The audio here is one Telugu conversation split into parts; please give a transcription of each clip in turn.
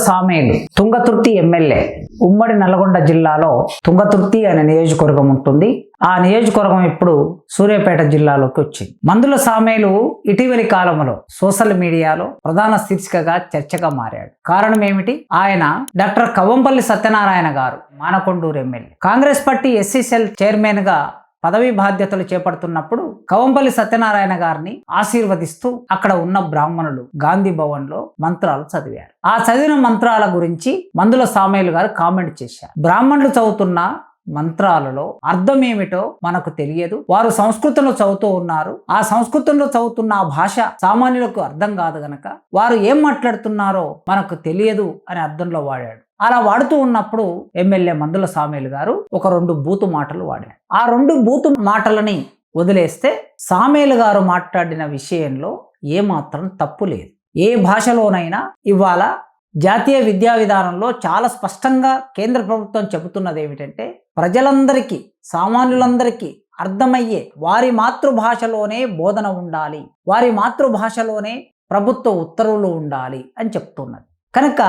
సామేలు తుంగతుర్తి ఎమ్మెల్యే ఉమ్మడి నల్గొండ జిల్లాలో తుంగతుర్తి అనే నియోజకవర్గం ఉంటుంది. ఆ నియోజకవర్గం ఇప్పుడు సూర్యాపేట జిల్లాలోకి వచ్చింది. మందుల సామేలు ఇటీవలి కాలంలో సోషల్ మీడియాలో ప్రధాన శీర్షికగా చర్చగా మారాడు. కారణం ఏమిటి? ఆయన డాక్టర్ కవంపల్లి సత్యనారాయణ గారు Manakondur MLA Congress party SC cell chairman గా పదవి బాధ్యతలు చేపడుతున్నప్పుడు కవంపల్లి సత్యనారాయణ గారిని ఆశీర్వదిస్తూ అక్కడ ఉన్న బ్రాహ్మణులు గాంధీ భవన్ లో మంత్రాలు చదివారు. ఆ చదివిన మంత్రాల గురించి మందుల సామేలు గారు కామెంట్ చేశారు. బ్రాహ్మణులు చదువుతున్న మంత్రాలలో అర్థం ఏమిటో మనకు తెలియదు. వారు సంస్కృతంలో చదువుతూ ఉన్నారు. ఆ సంస్కృతంలో చదువుతున్న ఆ భాష సామాన్యులకు అర్థం కాదు గనక వారు ఏం మాట్లాడుతున్నారో మనకు తెలియదు అనే అర్థంలో వాడాడు. అలా వాడుతూ ఉన్నప్పుడు ఎమ్మెల్యే మందుల సామేలు గారు ఒక 2 బూతు మాటలు వాడారు. ఆ 2 బూతు మాటలని వదిలేస్తే సామేలు గారు మాట్లాడిన విషయంలో ఏమాత్రం తప్పు లేదు. ఏ భాషలోనైనా ఇవాళ జాతీయ విద్యా విధానంలో చాలా స్పష్టంగా కేంద్ర ప్రభుత్వం చెబుతున్నది ఏమిటంటే ప్రజలందరికీ సామాన్యులందరికీ అర్థమయ్యే వారి మాతృభాషలోనే బోధన ఉండాలి, వారి మాతృభాషలోనే ప్రభుత్వ ఉత్తర్వులు ఉండాలి అని చెప్తున్నది. కనుక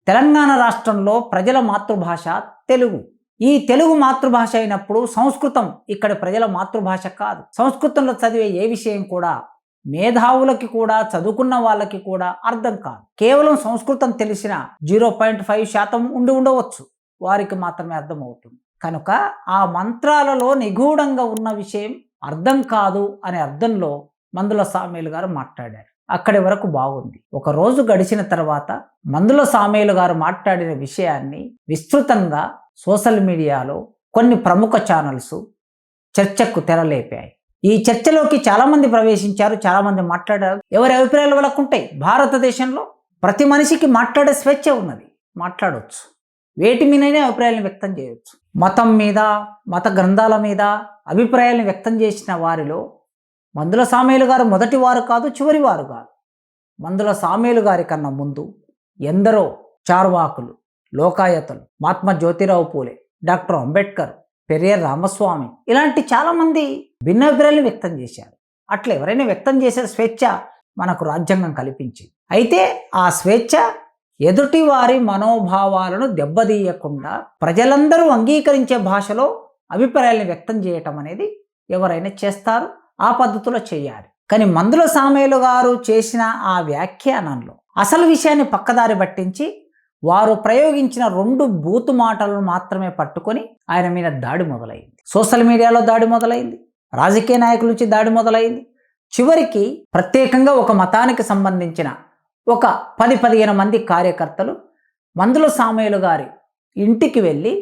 తెలంగాణ రాష్ట్రంలో ప్రజల మాతృభాష తెలుగు. ఈ తెలుగు మాతృభాష అయినప్పుడు సంస్కృతం ఇక్కడ ప్రజల మాతృభాష కాదు. సంస్కృతంలో చదివే ఏ విషయం కూడా మేధావులకి కూడా చదువుకున్న వాళ్ళకి కూడా అర్థం కాదు. కేవలం సంస్కృతం తెలిసిన 0.5% ఉండి ఉండవచ్చు, వారికి మాత్రమే అర్థమవుతుంది. కనుక ఆ మంత్రాలలో నిగూఢంగా ఉన్న విషయం అర్థం కాదు అనే అర్థంలో మందుల సామేలు గారు మాట్లాడారు. అక్కడి వరకు బాగుంది. ఒక రోజు గడిచిన తర్వాత మందుల సామేలు గారు మాట్లాడిన విషయాన్ని విస్తృతంగా సోషల్ మీడియాలో కొన్ని ప్రముఖ ఛానల్స్ చర్చకు తెరలేపాయి. ఈ చర్చలోకి చాలామంది ప్రవేశించారు, చాలామంది మాట్లాడారు. ఎవరి అభిప్రాయాలు వాళ్ళకు ఉంటాయి. భారతదేశంలో ప్రతి మనిషికి మాట్లాడే స్వేచ్ఛ ఉన్నది, మాట్లాడవచ్చు, వేటి మీదనే అభిప్రాయాలను వ్యక్తం చేయవచ్చు. మతం మీద, మత గ్రంథాల మీద అభిప్రాయాలను వ్యక్తం చేసిన వారిలో మందుల సామేలు గారు మొదటి వారు కాదు, చివరి వారు కాదు. మందుల సామేలు గారి కన్నా ముందు ఎందరో చార్వాకులు, లోకాయతలు, మహాత్మా జ్యోతిరావు పూలే, డాక్టర్ అంబేద్కర్, పెరియర్ రామస్వామి ఇలాంటి చాలామంది భిన్నాభిప్రాయాలను వ్యక్తం చేశారు. అట్లా ఎవరైనా వ్యక్తం చేసే స్వేచ్ఛ మనకు రాజ్యాంగం కల్పించింది. అయితే ఆ స్వేచ్ఛ ఎదుటి వారి మనోభావాలను దెబ్బతీయకుండా ప్రజలందరూ అంగీకరించే భాషలో అభిప్రాయాలను వ్యక్తం చేయటం అనేది ఎవరైనా చేస్తారు, ఆ పద్ధతిలో చేయాలి. కానీ మందుల సామేలు గారు చేసిన ఆ వ్యాఖ్యానంలో అసలు విషయాన్ని పక్కదారి పట్టించి వారు ప్రయోగించిన 2 బూతు మాటలను మాత్రమే పట్టుకొని ఆయన మీద దాడి మొదలైంది. సోషల్ మీడియాలో దాడి మొదలైంది, రాజకీయ నాయకుల నుంచి దాడి మొదలైంది. చివరికి ప్రత్యేకంగా ఒక మతానికి సంబంధించిన ఒక 10-15 మంది కార్యకర్తలు మందుల సామేలు గారి ఇంటికి వెళ్ళి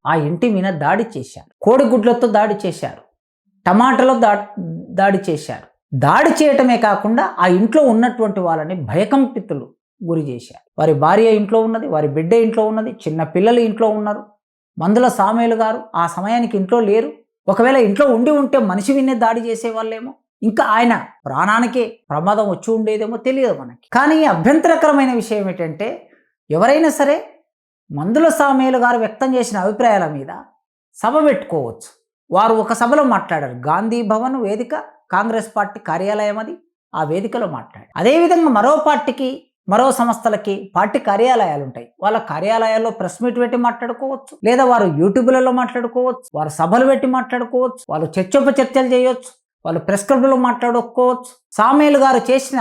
ఆ ఇంటి మీద దాడి చేశారు, కోడిగుడ్లతో దాడి చేశారు, టమాటాలో దాడి చేశారు. దాడి చేయటమే కాకుండా ఆ ఇంట్లో ఉన్నటువంటి వాళ్ళని భయకంపితులు గురి చేశారు. వారి భార్య ఇంట్లో ఉన్నది, వారి బిడ్డ ఇంట్లో ఉన్నది, చిన్న పిల్లలు ఇంట్లో ఉన్నారు. మందుల సామేలు గారు ఆ సమయానికి ఇంట్లో లేరు. ఒకవేళ ఇంట్లో ఉండి ఉంటే మనిషి విన్నే దాడి చేసేవాళ్ళేమో, ఇంకా ఆయన ప్రాణానికే ప్రమాదం వచ్చి ఉండేదేమో తెలియదు మనకి. కానీ అభ్యంతరకరమైన విషయం ఏంటంటే ఎవరైనా సరే మందుల సామేలు గారు వ్యక్తం చేసిన అభిప్రాయాల మీద సభ పెట్టుకోవచ్చు. వారు ఒక సభలో మాట్లాడారు. గాంధీ భవన్ వేదిక కాంగ్రెస్ పార్టీ కార్యాలయం, అది ఆ వేదికలో మాట్లాడారు. అదేవిధంగా మరో పార్టీకి, మరో సంస్థలకి పార్టీ కార్యాలయాలు ఉంటాయి. వాళ్ళ కార్యాలయాల్లో ప్రెస్ మీట్ పెట్టి మాట్లాడుకోవచ్చు, లేదా వారు యూట్యూబ్లలో మాట్లాడుకోవచ్చు, వారు సభలు పెట్టి మాట్లాడుకోవచ్చు, వాళ్ళు చర్చోపచర్చలు చేయవచ్చు, వాళ్ళు ప్రెస్ క్లబ్లో మాట్లాడుకోవచ్చు. సామేలు గారు చేసిన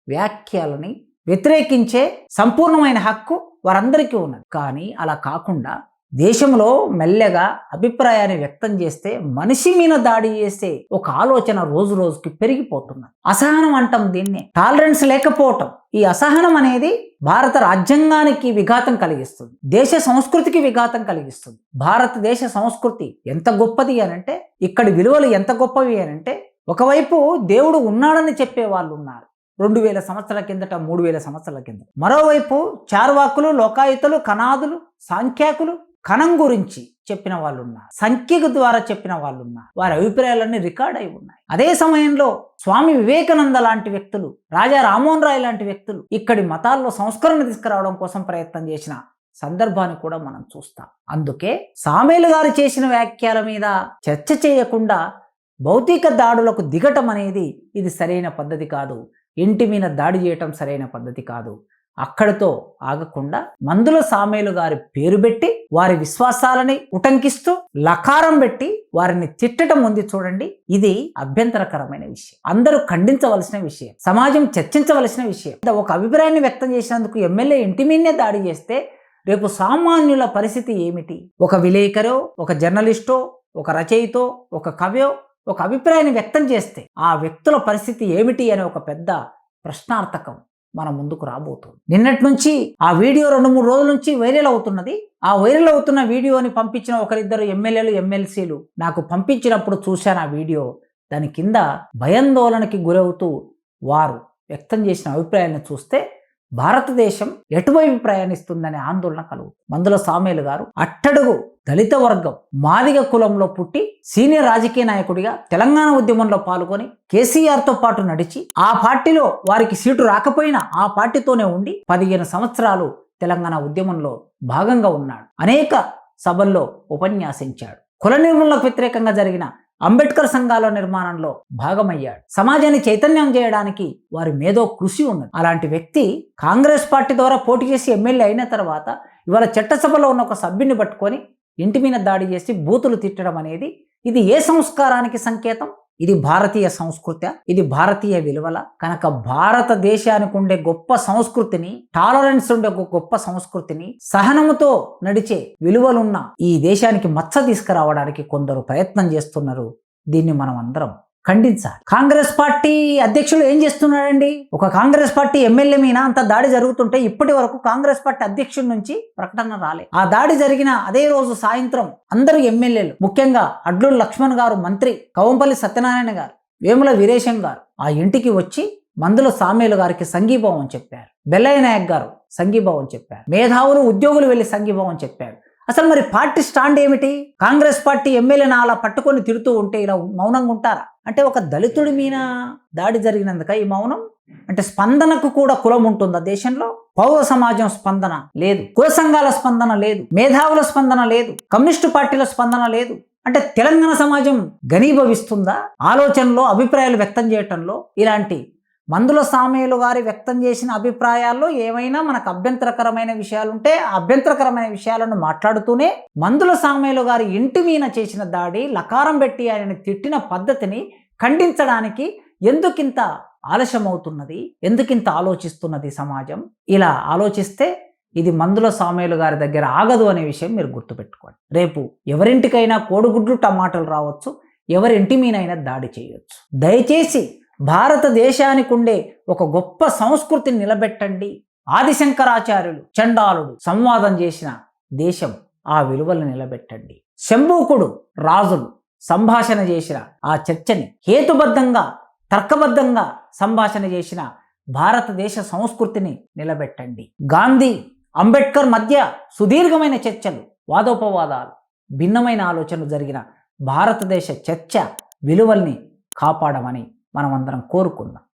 వ్యాఖ్యలని వ్యతిరేకించే సంపూర్ణమైన హక్కు వారందరికీ ఉన్నది. కానీ అలా కాకుండా దేశంలో మెల్లగా అభిప్రాయాన్ని వ్యక్తం చేస్తే మనిషి మీద దాడి చేసే ఒక ఆలోచన రోజు రోజుకి పెరిగిపోతున్నది. అసహనం అంటాం దీన్ని, టాలరెన్స్ లేకపోవటం. ఈ అసహనం అనేది భారత రాజ్యాంగానికి విఘాతం కలిగిస్తుంది, దేశ సంస్కృతికి విఘాతం కలిగిస్తుంది. భారతదేశ సంస్కృతి ఎంత గొప్పది అనంటే, ఇక్కడి విలువలు ఎంత గొప్పవి అనంటే, ఒకవైపు దేవుడు ఉన్నాడని చెప్పే వాళ్ళు ఉన్నారు, 2000 సంవత్సరాల కిందట, 3000 సంవత్సరాల కింద. మరోవైపు చార్వాకులు, లోకాయుతులు, కనాదులు, సాంఖ్యాకులు కణం గురించి చెప్పిన వాళ్ళు ఉన్నారు, సంఖ్యకు ద్వారా చెప్పిన వాళ్ళు ఉన్నారు. వారి అభిప్రాయాలన్నీ రికార్డ్ అయి ఉన్నాయి. అదే సమయంలో స్వామి వివేకానంద లాంటి వ్యక్తులు, రాజా రామ్మోహన్ రాయ్ లాంటి వ్యక్తులు ఇక్కడి మతాల్లో సంస్కరణ తీసుకురావడం కోసం ప్రయత్నం చేసిన సందర్భాన్ని కూడా మనం చూస్తాం. అందుకే సామేలు గారు చేసిన వ్యాఖ్యల మీద చర్చ చేయకుండా భౌతిక దాడులకు దిగటం అనేది ఇది సరైన పద్ధతి కాదు. ఇంటి మీద దాడి చేయటం సరైన పద్ధతి కాదు. అక్కడితో ఆగకుండా మందుల సామేలు గారి పేరు పెట్టి వారి విశ్వాసాలని ఉటంకిస్తూ లకారం పెట్టి వారిని తిట్టడం ఉంది చూడండి. ఇది అభ్యంతరకరమైన విషయం, అందరూ ఖండించవలసిన విషయం, సమాజం చర్చించవలసిన విషయం. ఒక అభిప్రాయాన్ని వ్యక్తం చేసినందుకు ఎమ్మెల్యే ఇంటి మీదనే దాడి చేస్తే రేపు సామాన్యుల పరిస్థితి ఏమిటి? ఒక విలేకరో, ఒక జర్నలిస్టో, ఒక రచయితో, ఒక కవయో ఒక అభిప్రాయాన్ని వ్యక్తం చేస్తే ఆ వ్యక్తుల పరిస్థితి ఏమిటి అనే ఒక పెద్ద ప్రశ్నార్థకం మన ముందుకు రాబోతుంది. నిన్నటి నుంచి ఆ వీడియో 2-3 రోజుల నుంచి వైరల్ అవుతున్నది. ఆ వైరల్ అవుతున్న వీడియోని పంపించిన ఒకరిద్దరు ఎమ్మెల్యేలు, ఎమ్మెల్సీలు నాకు పంపించినప్పుడు చూశాను ఆ వీడియో. దాని కింద భయాందోళనకి గురవుతూ వారు వ్యక్తం చేసిన అభిప్రాయాన్ని చూస్తే భారతదేశం ఎటువైపు ప్రయాణిస్తుందనే ఆందోళన కలుగుతుంది. మందుల సామేలు గారు అట్టడుగు దళిత వర్గం మాదిగ కులంలో పుట్టి సీనియర్ రాజకీయ నాయకుడిగా తెలంగాణ ఉద్యమంలో పాల్గొని కేసీఆర్తో పాటు నడిచి ఆ పార్టీలో వారికి సీటు రాకపోయినా ఆ పార్టీతోనే ఉండి 15 సంవత్సరాలు తెలంగాణ ఉద్యమంలో భాగంగా ఉన్నాడు. అనేక సభల్లో ఉపన్యాసించాడు. కుల నిర్మూలనకు వ్యతిరేకంగా జరిగిన అంబేద్కర్ సంఘాల నిర్మాణంలో భాగమయ్యాడు. సమాజాన్ని చైతన్యం చేయడానికి వారి మేధో కృషి ఉన్నది. అలాంటి వ్యక్తి కాంగ్రెస్ పార్టీ ద్వారా పోటీ చేసి ఎమ్మెల్యే అయిన తర్వాత ఇవాళ చట్టసభలో ఉన్న ఒక సభ్యుని పట్టుకొని ఇంటి మీద దాడి చేసి బూతులు తిట్టడం అనేది ఇది ఏ సంస్కారానికి సంకేతం? ఇది భారతీయ సంస్కృతి, ఇది భారతీయ విలువల. కనుక భారతదేశానికి ఉండే గొప్ప సంస్కృతిని, టాలరెన్స్ ఉండే గొప్ప సంస్కృతిని, సహనముతో నడిచే విలువలున్న ఈ దేశానికి మచ్చ తీసుకురావడానికి కొందరు ప్రయత్నం చేస్తున్నారు. దీన్ని మనం అందరం ఖండించాలి. కాంగ్రెస్ పార్టీ అధ్యక్షులు ఏం చేస్తున్నాడండి? ఒక కాంగ్రెస్ పార్టీ ఎమ్మెల్యే మీద అంత దాడి జరుగుతుంటే ఇప్పటి వరకు కాంగ్రెస్ పార్టీ అధ్యక్షుడి నుంచి ప్రకటన రాలే. ఆ దాడి జరిగిన అదే రోజు సాయంత్రం అందరూ ఎమ్మెల్యేలు, ముఖ్యంగా అడ్లూరు లక్ష్మణ్ గారు మంత్రి, కవంపల్లి సత్యనారాయణ గారు, వేముల వీరేశం గారు ఆ ఇంటికి వచ్చి మందుల సామేలు గారికి సంఘీభావం చెప్పారు. బెల్లయ్య నాయక్ గారు సంఘీభావం చెప్పారు. మేధావులు, ఉద్యోగులు వెళ్ళి సంఘీభావం చెప్పారు. అసలు మరి పార్టీ స్టాండ్ ఏమిటి? కాంగ్రెస్ పార్టీ ఎమ్మెల్యేని అలా పట్టుకొని తిడుతూ ఉంటే ఇలా మౌనంగా ఉంటారా? అంటే ఒక దళితుడి మీద దాడి జరిగినందుక ఈ మౌనం? అంటే స్పందనకు కూడా కులం ఉంటుందా దేశంలో? పౌర సమాజం స్పందన లేదు, కుల సంఘాల స్పందన లేదు, మేధావుల స్పందన లేదు, కమ్యూనిస్టు పార్టీల స్పందన లేదు. అంటే తెలంగాణ సమాజం ఘనీభవిస్తుందా? ఆలోచనలో, అభిప్రాయాలు వ్యక్తం చేయటంలో ఇలాంటి మందుల సామేలు గారి వ్యక్తం చేసిన అభిప్రాయాల్లో ఏమైనా మనకు అభ్యంతరకరమైన విషయాలుంటే ఆ అభ్యంతరకరమైన విషయాలను మాట్లాడుతూనే మందుల సామేలు గారి ఇంటి మీద చేసిన దాడి, లకారం పెట్టి ఆయన తిట్టిన పద్ధతిని ఖండించడానికి ఎందుకింత ఆలస్యం అవుతున్నది? ఎందుకింత ఆలోచిస్తున్నది సమాజం? ఇలా ఆలోచిస్తే ఇది మందుల సామేలు గారి దగ్గర ఆగదు అనే విషయం మీరు గుర్తుపెట్టుకోండి. రేపు ఎవరింటికైనా కోడిగుడ్లు టమాటాలు రావచ్చు, ఎవరింటి మీదైనా దాడి చేయవచ్చు. దయచేసి భారతదేశానికి ఉండే ఒక గొప్ప సంస్కృతిని నిలబెట్టండి. ఆదిశంకరాచార్యులు, చండాలుడు సంవాదం చేసిన దేశం, ఆ విలువలను నిలబెట్టండి. శంభూకుడు, రాజులు సంభాషణ చేసిన ఆ చర్చని హేతుబద్ధంగా, తర్కబద్ధంగా సంభాషణ చేసిన భారతదేశ సంస్కృతిని నిలబెట్టండి. గాంధీ, అంబేద్కర్ మధ్య సుదీర్ఘమైన చర్చలు, వాదోపవాదాలు, భిన్నమైన ఆలోచనలు జరిగిన భారతదేశ చర్చ విలువల్ని కాపాడమని మనమందరం కోరుకుందాం.